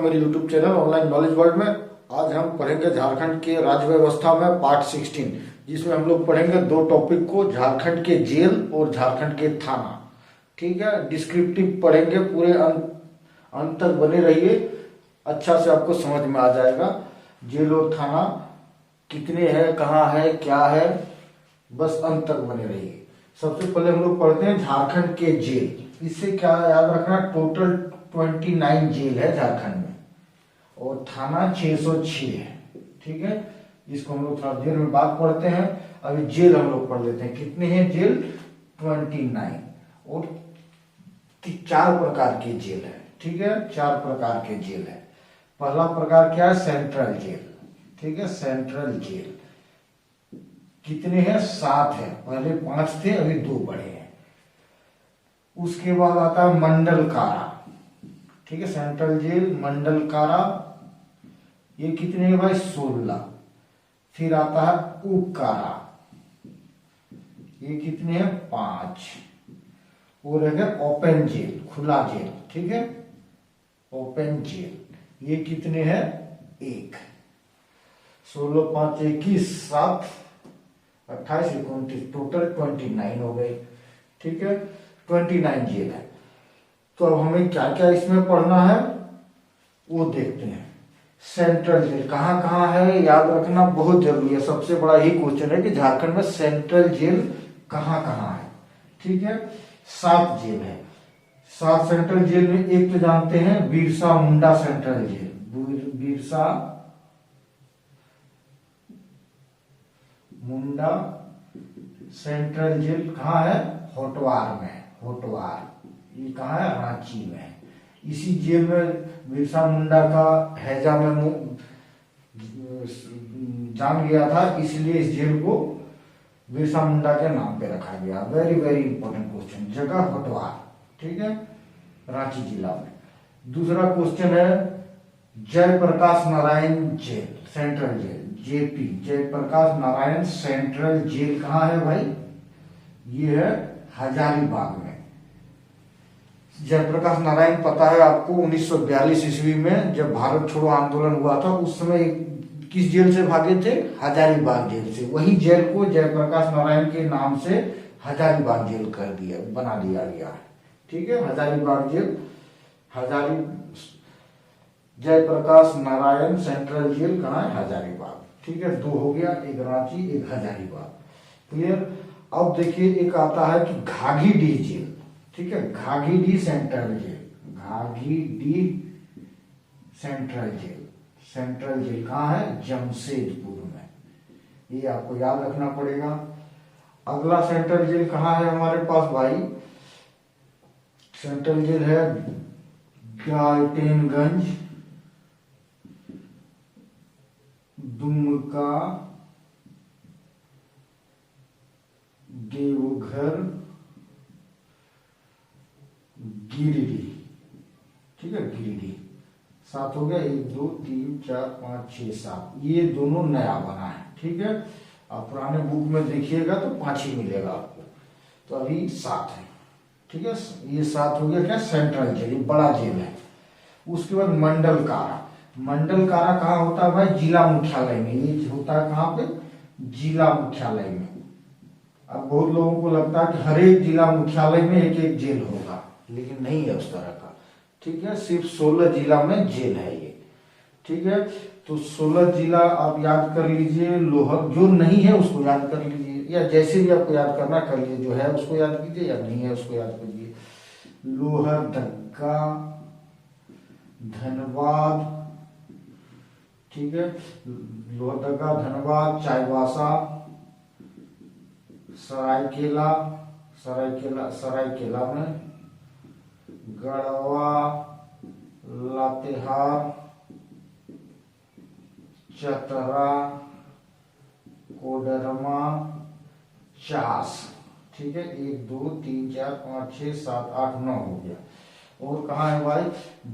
मेरे YouTube channel online knowledge world में। आज हम पढ़ेंगे झारखंड के राज्य व्यवस्था में पार्ट 16, जिसमें हम लोग पढ़ेंगे दो टॉपिक को, झारखंड के जेल और झारखंड के थाना। ठीक है, डिस्क्रिप्टिव पढ़ेंगे, पूरे अंत तक बने रहिए, अच्छा से आपको समझ में आ जाएगा जेल और थाना कितने हैं, कहाँ है, क्या है, बस अंत तक बने रहिए। सबसे पहले हम लोग पढ़ते हैं झारखंड के जेल। इससे क्या याद रखना, टोटल 29 जेल है झारखंड में और थाना 606 है। ठीक है, इसको हम लोग थोड़ा देर में बात पढ़ते हैं। अभी जेल हम लोग पढ़ लेते हैं, कितने हैं जेल, 29। और 4 प्रकार के जेल है। ठीक है, 4 प्रकार के जेल है। पहला प्रकार क्या है, सेंट्रल जेल। ठीक है, सेंट्रल जेल कितने हैं, 7 है। पहले 5 थे, अभी 2 बढ़े हैं। उसके बाद आता है मंडल कारा। ठीक है, सेंट्रल जेल मंडल कारा, ये कितने हैं भाई, 16। फिर आता है उप कारा, ये कितने हैं, 5। और है ओपन जेल, खुला जेल। ठीक है, ओपन जेल, ये कितने हैं, 1। 16 5 21 7 28 29, टोटल 29 हो गए। ठीक है, 29 जेल है। तो अब हमें क्या क्या इसमें पढ़ना है वो देखते हैं। सेंट्रल जेल कहाँ कहाँ है, याद रखना बहुत जरूरी है। सबसे बड़ा यही क्वेश्चन है कि झारखंड में सेंट्रल जेल कहाँ कहाँ है। ठीक है, 7 जेल है। 7 सेंट्रल जेल में एक तो जानते हैं Birsa Munda central jail. Birsa Munda central jail कहाँ है, होटवार में। होटवार ये कहाँ है, रांची में। इसी जेल में बिरसा मुंडा का हैजा में जान गया था, इसलिए इस जेल को बिरसा मुंडा के नाम पे रखा गया। Very very important question. जगह होटवार, ठीक है, रांची जिला में। दूसरा क्वेश्चन है Jayaprakash Narayan jail, central jail, JP Jayaprakash Narayan central jail कहाँ है भाई, ये है हजारीबाग में। जयप्रकाश नारायण पता है आपको, 1942 ईस्वी में जब भारत छोड़ो आंदोलन हुआ था, उस समय किस जेल से भागे थे, हजारीबाग जेल से। वही जेल को जयप्रकाश नारायण के नाम से हजारीबाग जेल कर दिया, बना दिया गया है। ठीक है, Hazaribagh jail, Jayaprakash Narayan central jail कहाँ है, हजारीबाग। ठीक है, 2 हो गया, एक रांची एक हजारीबाग। क्लियर। अब देखिए एक आता है कि घाघीडीह जेल। ठीक है, Ghaghidih central jail, Ghaghidih central jail. Central jail कहाँ है, जमशेदपुर में। ये आपको याद रखना पड़ेगा। अगला सेंट्रल जेल कहाँ है हमारे पास भाई, सेंट्रल जेल है गायटेनगंज, दुमका, देवघर, गिरिडीह। ठीक है, गिरिडीह। 7 हो गया, 1 2 3 4 5 6 7। ये दोनों नया बना है। ठीक है, आप पुराने बुक में देखिएगा तो 5 ही मिलेगा आपको, तो अभी 7 है। ठीक है, ये 7 हो गया क्या, सेंट्रल जेल, बड़ा जेल है। उसके बाद मंडल कारा। मंडल कारा कहाँ होता है भाई, जिला मुख्यालय में। ये होता है कहाँ पे, जिला मुख्यालय में। अब बहुत लोगों को लगता है कि हर एक जिला मुख्यालय में एक एक जेल होगा, लेकिन नहीं है उस तरह का। ठीक है, सिर्फ 16 जिला में जेल है ये। ठीक है, तो 16 जिला आप याद कर लीजिए। लोहर जो नहीं है उसको याद कर लीजिए, या जैसे भी आपको याद करना कर लीजिए। जो है उसको याद कीजिए, या नहीं है उसको याद कीजिए। लोहरदगा, धनबाद, ठीक है, लोहरदगा, धनबाद, चाईबासा, सरायकेला, सरायकेला में, गढ़वा, लातेहार, चतरा, कोडरमा, चास। ठीक है, 1 2 3 4 5 6 7 8 9 हो गया। और कहाँ है भाई,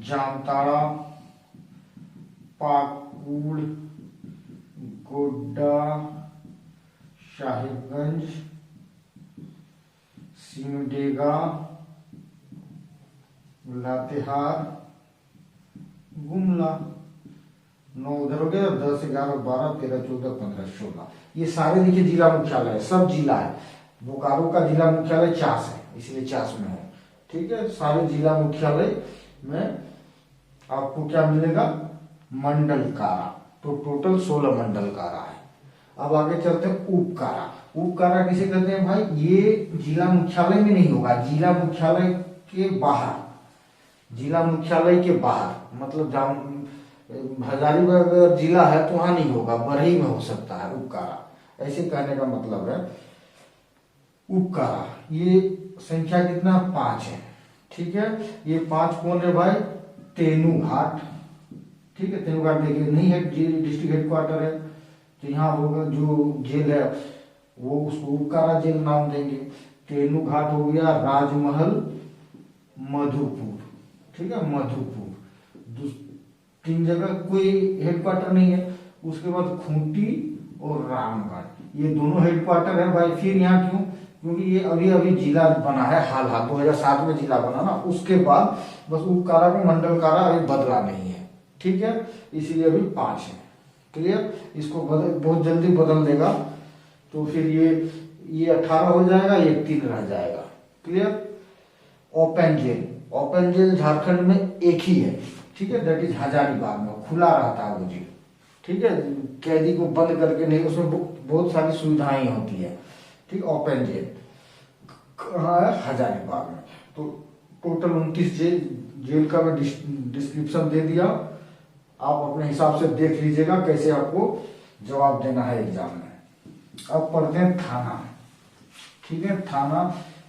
जामताड़ा, पाकुड़, गोड्डा, साहिबगंज, सिमडेगा, लातेहार, गुमला, 9 उधर हो गया, 10 11 12 13 14 15 16, ये सारे देखिए जिला मुख्यालय है, सब जिला है। बोकारो का जिला मुख्यालय चास है, इसलिए चास में है। ठीक है, सारे जिला मुख्यालय में आपको क्या मिलेगा, मंडल कारा। तो टोटल 16 मंडल कारा है। अब आगे चलते हैं उपकारा। उपकारा किसे कहते हैं भाई, ये जिला मुख्यालय में नहीं होगा, जिला मुख्यालय के बाहर, जिला मुख्यालय के बाहर, मतलब हजारीबाग अगर जिला है तो वहां नहीं होगा, बरही में हो सकता है उपकारा, ऐसे कहने का मतलब है। उपकारा ये संख्या कितना, 5 है। ठीक है, ये 5 कौन है भाई, तेनूघाट। ठीक है, तेनूघाट देखिए नहीं है, डिस्ट्रिक्ट हेडक्वार्टर है, तो यहाँ होगा जो जेल है वो उसको उपकारा जेल नाम देंगे। तेनूघाट हो गया, राजमहल, मधुपुर। ठीक है, मधुपुर 3 जगह कोई हेडक्वार्टर नहीं है। उसके बाद खूंटी और रामगढ़, ये दोनों हेडक्वार्टर है भाई। फिर यहाँ क्यों, क्योंकि ये अभी अभी जिला बना है, हाल 2007 में जिला बना ना, उसके बाद बस उपकारा को मंडल कारा अभी बदला नहीं है। ठीक है, इसीलिए अभी 5 है। क्लियर, इसको बहुत जल्दी बदल देगा, तो फिर ये 18 हो जाएगा, ये 3 रह जाएगा। Clear. Open jail, open jail Jharkhand में एक ही है। ठीक है, दैट इज हजारीबाग में, खुला रहता है वो जेल। ठीक है, कैदी को बंद करके नहीं, उसमें बहुत सारी सुविधाएं होती है। ठीक, ओपन जेल कहाँ है, हजारीबाग में। तो टोटल 29 जेल का मैं डिस्क्रिप्शन दे दिया, आप अपने हिसाब से देख लीजिएगा कैसे आपको जवाब देना है एग्जाम में। अब पढ़ते हैं थाना। ठीक है, थाना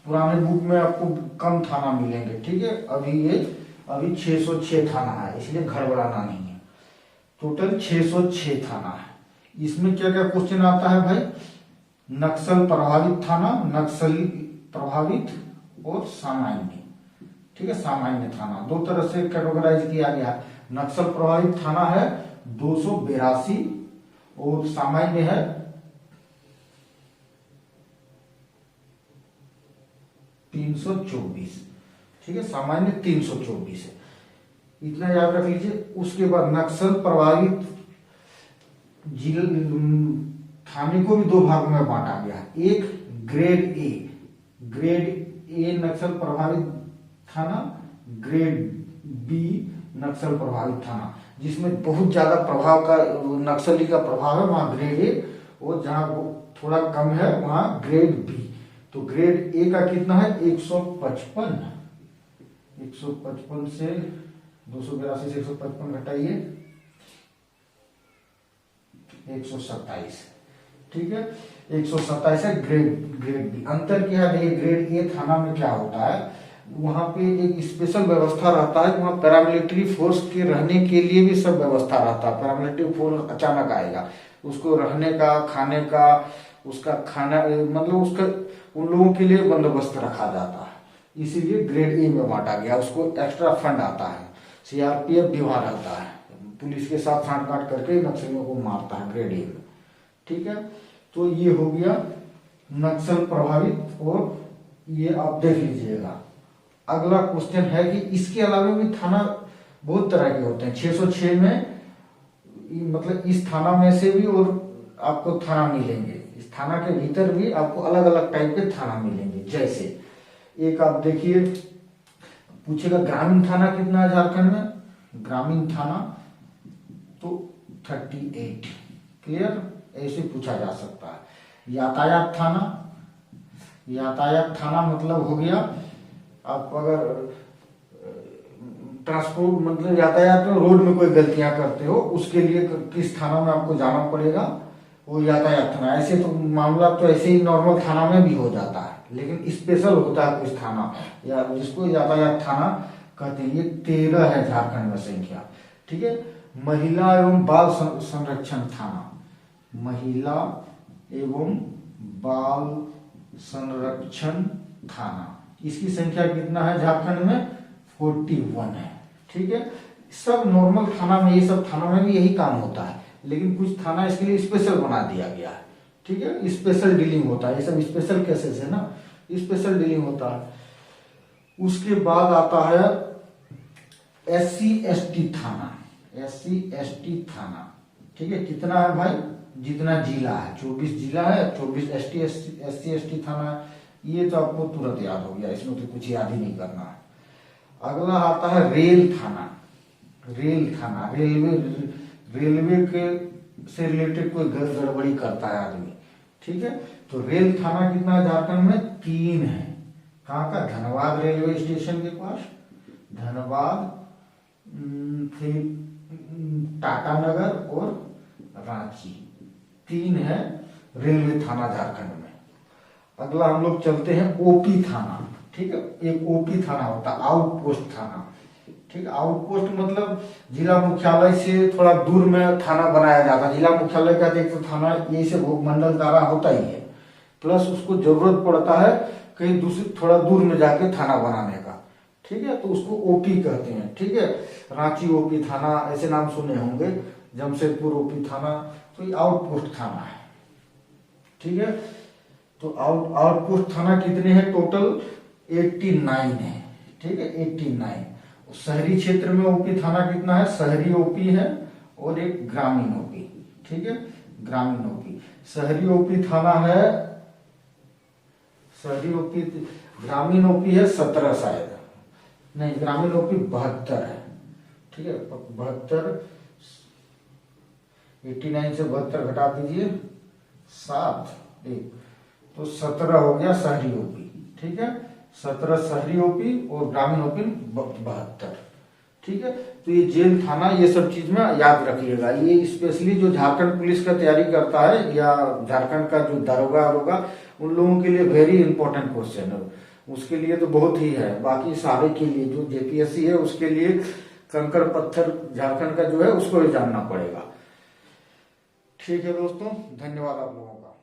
पुराने बुक में आपको कम थाना मिलेंगे। ठीक है, अभी 606 थाना है, इसलिए गड़बड़ाना नहीं है। टोटल 606 थाना है। इसमें क्या क्या क्वेश्चन आता है भाई, नक्सल प्रभावित थाना, नक्सली प्रभावित और सामान्य। ठीक है, सामान्य थाना 2 तरह से कैटेगराइज किया गया है। नक्सल प्रभावित थाना है 282 और सामान्य है 324। ठीक है, सामान्य 324 है, इतना याद रख लीजिए। उसके बाद नक्सल प्रभावित जिले थाने को भी 2 भागों में बांटा गया है। एक ग्रेड ए नक्सल प्रभावित थाना, ग्रेड बी नक्सल प्रभावित थाना, जिसमें बहुत ज्यादा प्रभाव का नक्सली का प्रभाव है वहां ग्रेड ए, और जहां थोड़ा कम है वहां ग्रेड बी। तो ग्रेड ए का कितना है 155 से 282 से 155 घटाइए 127। ठीक है, 127 है ग्रेड बी। अंतर क्या है देखिए, ग्रेड ए थाना में क्या होता है, वहां पे एक स्पेशल व्यवस्था रहता है, वहां पैरामिलिट्री फोर्स के रहने के लिए भी सब व्यवस्था रहता है। पैरामिलिट्री फोर्स अचानक आएगा, उसको रहने का, खाने का, उसका खाना, मतलब उसका उन लोगों के लिए बंदोबस्त रखा जाता है, इसीलिए ग्रेड ए में बांटा गया। उसको एक्स्ट्रा फंड आता है, सीआरपीएफ भी वहां रहता है, पुलिस के साथ सांठ-गांठ करके नक्सलियों को मारता है ग्रेड ए में। ठीक है, तो ये हो गया नक्सल प्रभावित, और ये आप देख लीजिएगा। अगला क्वेश्चन है कि इसके अलावा भी थाना बहुत तरह के होते हैं। 606 में मतलब इस थाना में से भी और आपको थाना मिलेंगे, इस थाना के भीतर भी आपको अलग अलग टाइप के थाना मिलेंगे। जैसे एक आप देखिए, पूछेगा ग्रामीण थाना कितना है झारखंड में, ग्रामीण थाना तो 38। क्लियर, ऐसे पूछा जा सकता है। यातायात थाना, यातायात थाना मतलब हो गया आप अगर ट्रांसपोर्ट मतलब यातायात में रोड में कोई गलतियां करते हो, उसके लिए किस थाना में आपको जाना पड़ेगा, वो यातायात थाना। ऐसे तो मामला तो ऐसे ही नॉर्मल थाना में भी हो जाता है, लेकिन स्पेशल होता है कुछ थाना या जिसको यातायात थाना कहते हैं। ये 13 है झारखंड में संख्या। ठीक है, महिला एवं बाल संरक्षण थाना, महिला एवं बाल संरक्षण थाना, इसकी संख्या कितना है झारखंड में 41 है। ठीक है, सब नॉर्मल थाना में, ये सब थाना में भी यही काम होता है, लेकिन कुछ थाना इसके लिए स्पेशल बना दिया गया है। ठीक है, स्पेशल डीलिंग होता है, ये सब स्पेशल केसेस है ना, स्पेशल डीलिंग होता है। उसके बाद आता है SC ST थाना। SC/ST थाना। ठीक है, कितना है भाई, जितना जिला है, 24 जिला है, 24 SC/ST थाना है। ये तो आपको तुरंत याद हो गया, इसमें तो कुछ याद ही नहीं करना है। अगला आता है रेल थाना। रेल थाना, रेलवे के से रिलेटेड कोई गड़बड़ी करता है आदमी। ठीक है, तो रेल थाना कितना है झारखंड में, 3 है। कहाँ का, धनबाद रेलवे स्टेशन के पास, धनबाद, फिर टाटानगर और रांची, 3 है रेलवे थाना झारखंड में। अगला हम लोग चलते हैं ओपी थाना। ठीक है, एक ओपी थाना होता है, आउटपोस्ट थाना। ठीक है, आउटपोस्ट मतलब जिला मुख्यालय से थोड़ा दूर में थाना बनाया जाता है। जिला मुख्यालय का एक तो थाना ये से मंडल दारा होता ही है, प्लस उसको जरूरत पड़ता है कहीं दूसरी थोड़ा दूर में जाके थाना बनाने का। ठीक है, तो उसको ओपी कहते हैं। ठीक है, रांची ओपी थाना ऐसे नाम सुने होंगे, जमशेदपुर ओपी थाना, तो ये आउटपोस्ट थाना है। ठीक है, तो आउटपोस्ट थाना कितने हैं टोटल, 89 है। ठीक है, 89। शहरी क्षेत्र में ओपी थाना कितना है, शहरी ओपी है और एक ग्रामीण ओपी। ठीक है, ग्रामीण ओपी। शहरी ओपी थाना है, शहरी ओपी, ग्रामीण ओपी है 17 शायद, नहीं ग्रामीण ओपी 72 है। ठीक है, 72, 89 से 72 घटा दीजिए, 7, 1, तो 17 हो गया शहरी ओपी। ठीक है, 17 शहरी ओपी और ग्रामीण ओपी 72। ठीक है, तो ये जेल थाना ये सब चीज में याद रखिएगा। ये स्पेशली जो झारखंड पुलिस का तैयारी करता है या झारखंड का जो दारोगा होगा उन लोगों के लिए वेरी इंपॉर्टेंट क्वेश्चन है। उसके लिए तो बहुत ही है, बाकी सारे के लिए जो जेपीएससी है उसके लिए कंकड़ पत्थर झारखंड का जो है उसको भी जानना पड़ेगा। ठीक है दोस्तों, धन्यवाद आप लोगों का।